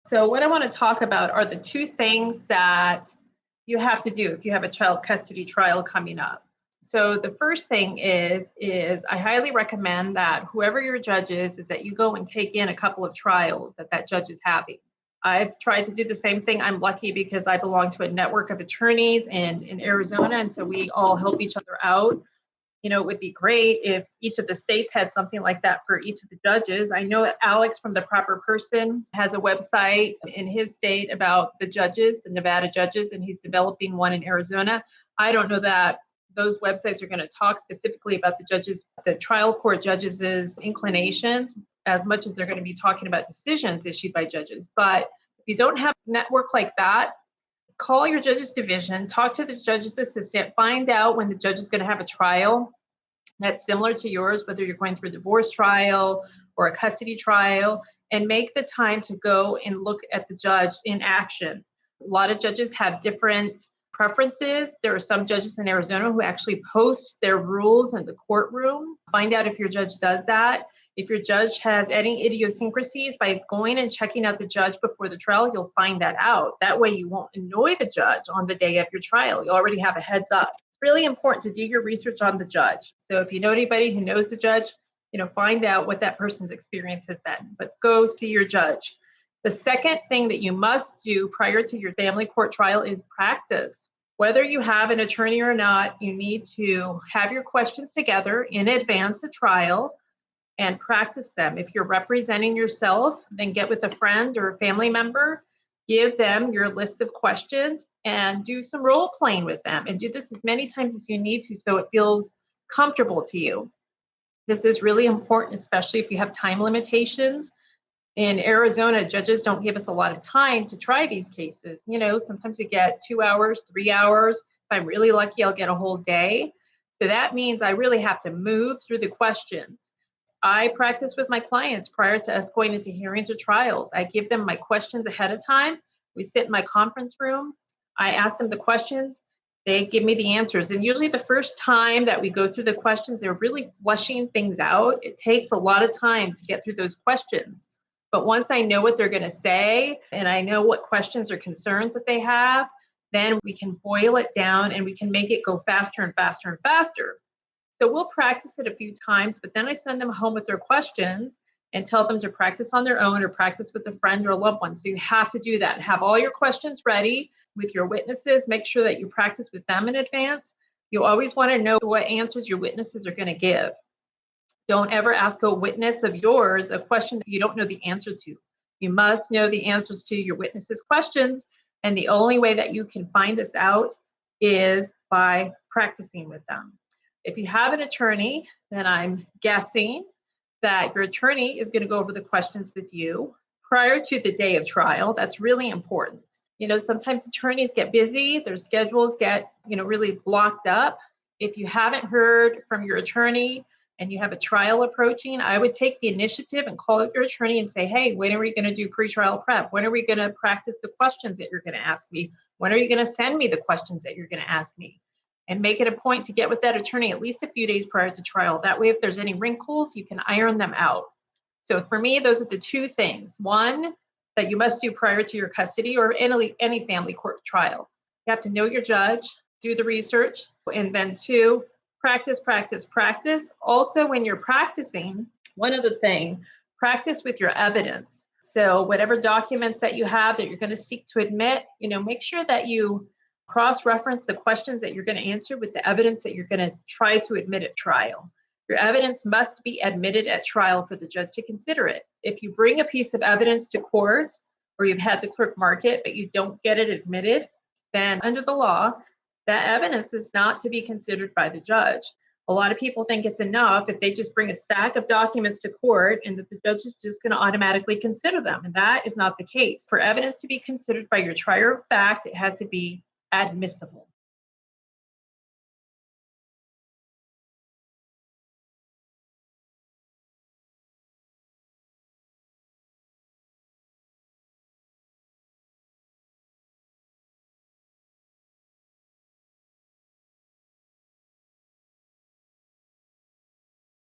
So what I want to talk about are the two things that you have to do if you have a child custody trial coming up. So the first thing is I highly recommend that whoever your judge is that you go and take in a couple of trials that judge is having. I've tried to do the same thing. I'm lucky because I belong to a network of attorneys in Arizona, and so we all help each other out. It would be great if each of the states had something like that for each of the judges. I know Alex from The Proper Person has a website in his state about the judges, the Nevada judges, and he's developing one in Arizona. I don't know that those websites are going to talk specifically about the judges, the trial court judges' inclinations, as much as they're going to be talking about decisions issued by judges. But if you don't have a network like that, call your judge's division, talk to the judge's assistant, find out when the judge is going to have a trial that's similar to yours, whether you're going through a divorce trial or a custody trial, and make the time to go and look at the judge in action. A lot of judges have different preferences. There are some judges in Arizona who actually post their rules in the courtroom. Find out if your judge does that. If your judge has any idiosyncrasies, by going and checking out the judge before the trial, you'll find that out. That way you won't annoy the judge on the day of your trial. You already have a heads up. It's really important to do your research on the judge. So if you know anybody who knows the judge, find out what that person's experience has been. But go see your judge. The second thing that you must do prior to your family court trial is practice. Whether you have an attorney or not, you need to have your questions together in advance of trial and practice them. If you're representing yourself, then get with a friend or a family member, give them your list of questions and do some role playing with them, and do this as many times as you need to so it feels comfortable to you. This is really important, especially if you have time limitations. In Arizona, judges don't give us a lot of time to try these cases. Sometimes we get 2 hours, 3 hours. If I'm really lucky, I'll get a whole day. So that means I really have to move through the questions. I practice with my clients prior to us going into hearings or trials. I give them my questions ahead of time. We sit in my conference room. I ask them the questions. They give me the answers. And usually the first time that we go through the questions, they're really flushing things out. It takes a lot of time to get through those questions. But once I know what they're going to say and I know what questions or concerns that they have, then we can boil it down and we can make it go faster and faster and faster. So we'll practice it a few times, but then I send them home with their questions and tell them to practice on their own or practice with a friend or a loved one. So you have to do that. Have all your questions ready with your witnesses. Make sure that you practice with them in advance. You always want to know what answers your witnesses are going to give. Don't ever ask a witness of yours a question that you don't know the answer to. You must know the answers to your witnesses' questions, and the only way that you can find this out is by practicing with them. If you have an attorney, then I'm guessing that your attorney is going to go over the questions with you prior to the day of trial. That's really important. Sometimes attorneys get busy, their schedules get, really blocked up. If you haven't heard from your attorney and you have a trial approaching, I would take the initiative and call your attorney and say, hey, when are we going to do pretrial prep? When are we going to practice the questions that you're going to ask me? When are you going to send me the questions that you're going to ask me? And make it a point to get with that attorney at least a few days prior to trial. That way, if there's any wrinkles, you can iron them out. So for me, those are the two things. One, that you must do prior to your custody or any family court trial. You have to know your judge, do the research, and then two, practice, practice, practice. Also, when you're practicing, one other thing, practice with your evidence. So whatever documents that you have that you're going to seek to admit, make sure that you cross-reference the questions that you're going to answer with the evidence that you're going to try to admit at trial. Your evidence must be admitted at trial for the judge to consider it. If you bring a piece of evidence to court or you've had the clerk mark it, but you don't get it admitted, then under the law, that evidence is not to be considered by the judge. A lot of people think it's enough if they just bring a stack of documents to court and that the judge is just going to automatically consider them. And that is not the case. For evidence to be considered by your trier of fact, it has to be admissible.